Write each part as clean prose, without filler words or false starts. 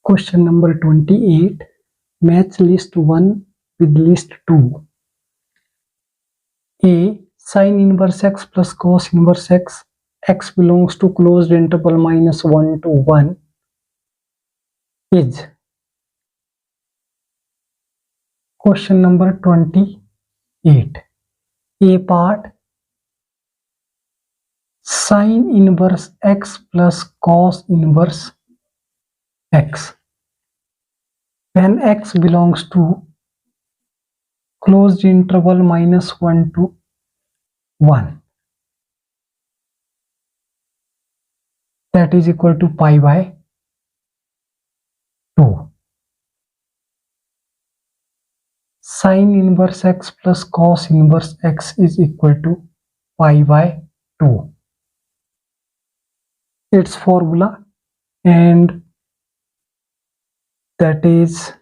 Question number 28. Match list 1 with list 2. A. Sin inverse x plus cos inverse x. X belongs to closed interval -1 to 1 is. Question number 28. A part. Sin inverse x plus cos inverse x. When x belongs to closed interval -1 to 1, that is equal to pi by 2. Sin inverse x plus cos inverse x is equal to pi by 2. Its formula, and that is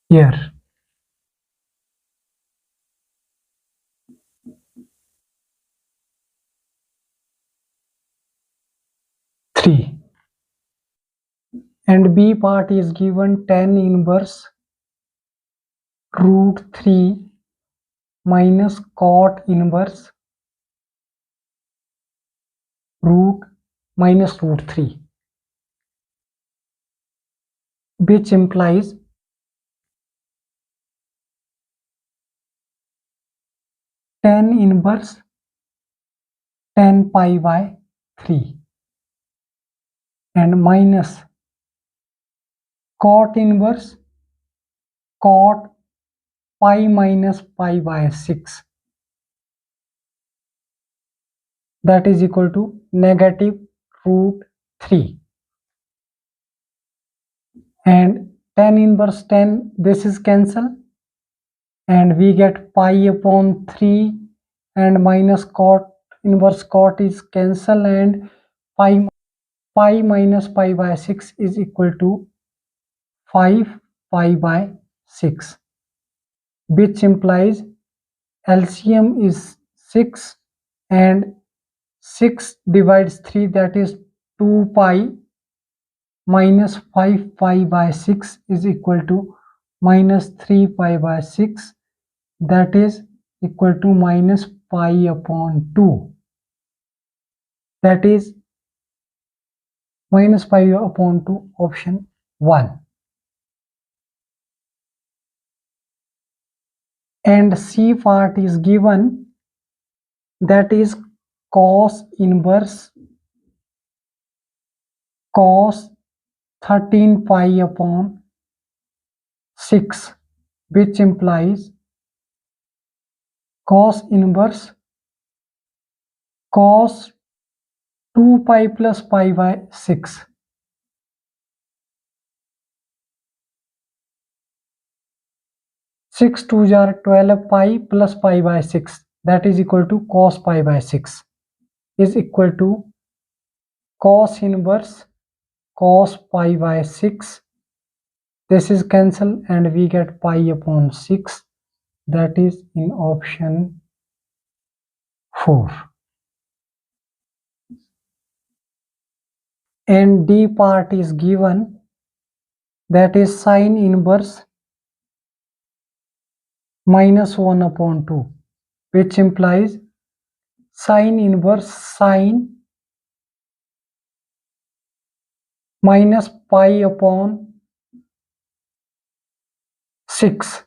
here. Three. And B part is given tan inverse root 3 minus cot inverse root minus root 3, which implies tan inverse tan pi by 3 and minus cot inverse cot pi minus pi by 6, that is equal to negative root 3. And tan inverse tan, this is cancel, and we get pi upon 3, and minus cot inverse cot is cancel, and pi minus pi by 6 is equal to 5 pi by 6, which implies LCM is 6, and 6 divides 3, that is 2 pi minus 5 pi by 6 is equal to minus 3 pi by 6, that is equal to minus pi upon 2, that is minus pi upon 2, option 1. And C part is given, that is cos inverse cos 13 pi upon 6, which implies cos inverse cos 2 pi plus pi by 6. 6 2s are 12 pi plus pi by 6, that is equal to cos pi by 6 is equal to cos inverse cos pi by 6. This is cancel, and we get pi upon 6, that is in option 4. And D part is given, that is sin inverse -1 upon 2, which implies sin inverse sin minus pi upon 6.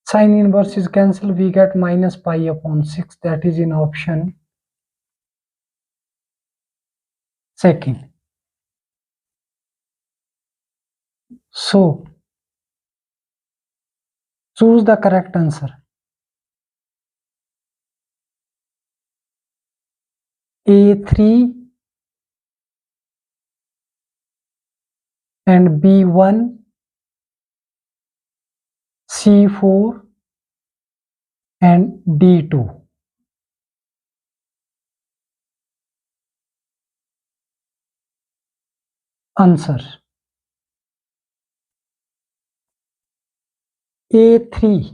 Sin inverse is cancelled, we get minus pi upon 6, that is in option 2. So choose the correct answer. A3 and B1, C4 and D2. Answer: A3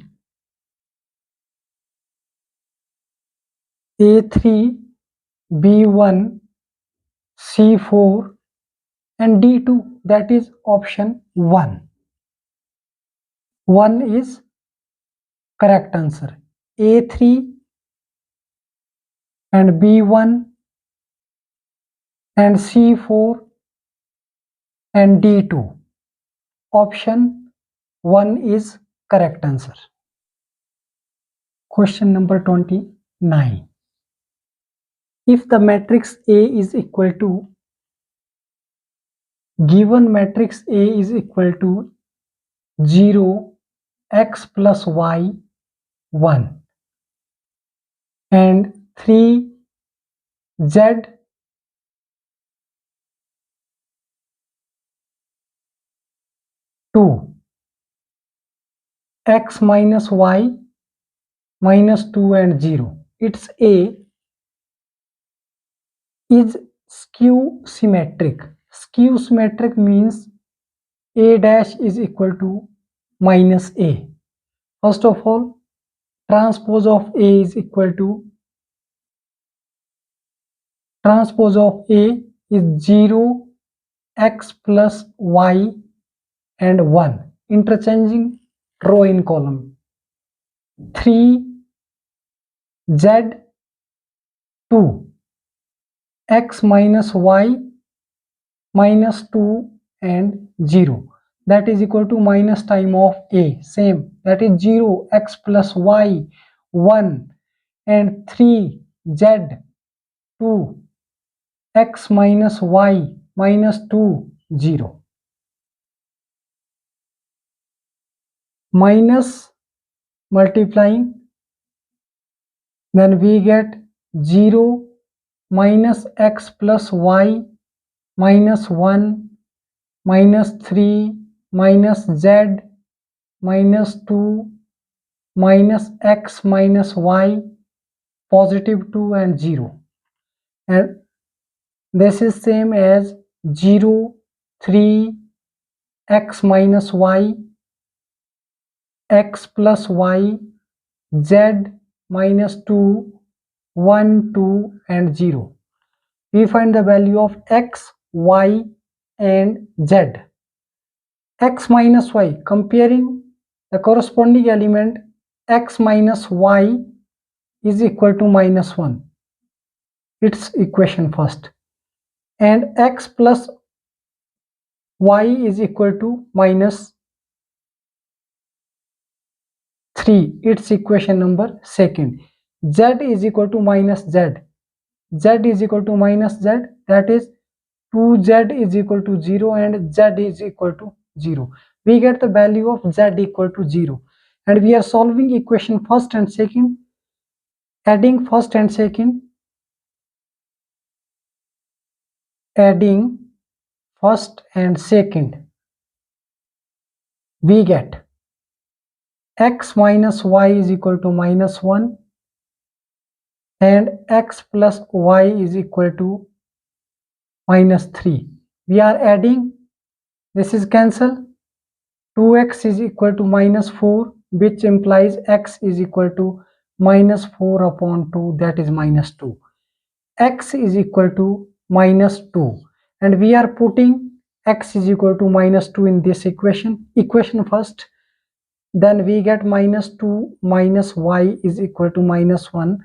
B1, C4 and D2, that is option 1. 1 is correct answer. A3 and B1 and C4 and D2. Option 1 is correct answer. Question number 29. If the matrix A is equal to, given matrix A is equal to 0, x plus y 1 and 3 z 2, x minus y minus 2 and 0. Its A is skew symmetric. Skew symmetric means A dash is equal to minus A. First of all, transpose of A is equal to, transpose of A is 0, x plus y and 1. Interchanging row in column. 3 z 2, x minus y minus 2 and 0, that is equal to minus time of A, same, that is 0, x plus y 1 and 3 z 2, x minus y minus 2 0. Minus multiplying, then we get 0 minus x plus y minus 1 minus 3 minus z minus 2 minus x minus y positive 2 and 0, and this is same as 0 3 x minus y x plus y z minus 2 1 2 and 0. We find the value of x, y and z. X minus y, comparing the corresponding element, x minus y is equal to minus 1, its equation first, and x plus y is equal to minus 3, its equation number second. Z is equal to minus z, z is equal to minus z, that is 2z is equal to 0 and z is equal to 0. We get the value of z equal to 0, and we are solving equation first and second, adding first and second, adding first and second, we get x minus y is equal to minus 1 and x plus y is equal to minus 3. We are adding, this is cancel, 2x is equal to minus 4, which implies x is equal to minus 4 upon 2, that is minus 2. X is equal to minus 2, and we are putting x is equal to minus 2 in this equation first, then we get minus 2 minus y is equal to minus 1,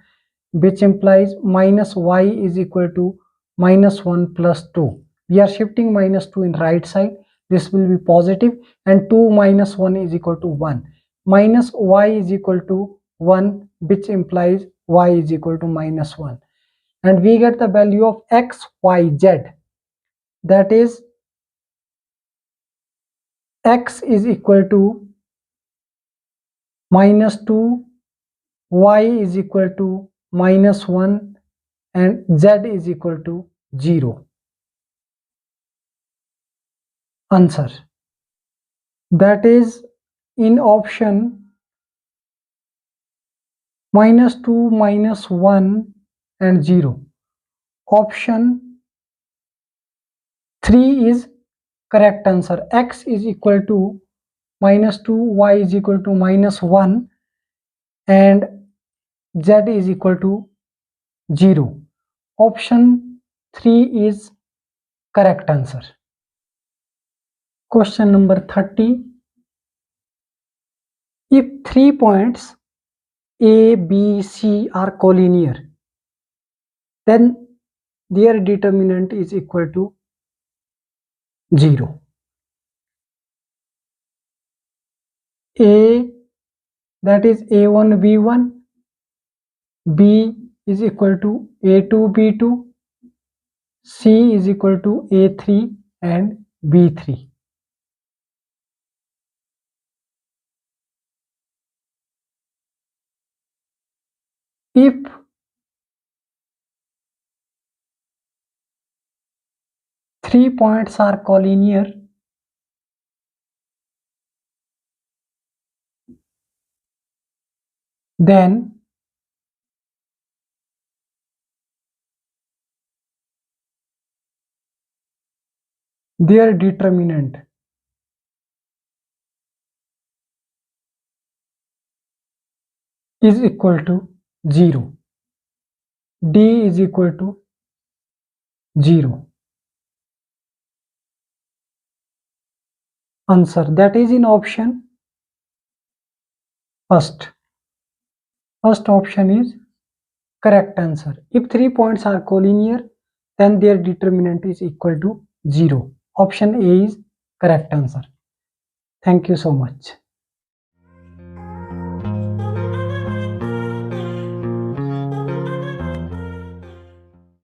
which implies minus y is equal to minus 1 plus 2. We are shifting minus 2 in right side, this will be positive, and 2 minus 1 is equal to 1. Minus y is equal to 1, which implies y is equal to minus 1. And we get the value of x, y, z, that is x is equal to minus 2, y is equal to minus 1 and z is equal to 0. Answer, that is in option minus 2 minus 1 and 0. Option 3 is correct answer. X is equal to minus 2, y is equal to minus 1 and z is equal to 0. option 3 is correct answer. Question number 30. If 3 points A, B, C are collinear, then their determinant is equal to 0. A, that is A1 B1, B is equal to A2 B2, C is equal to A3 and B3. If 3 points are collinear, then their determinant is equal to 0. D is equal to 0. Answer, that is in option first. First option is correct answer. If 3 points are collinear, then their determinant is equal to 0. Option A is correct answer. Thank you so much.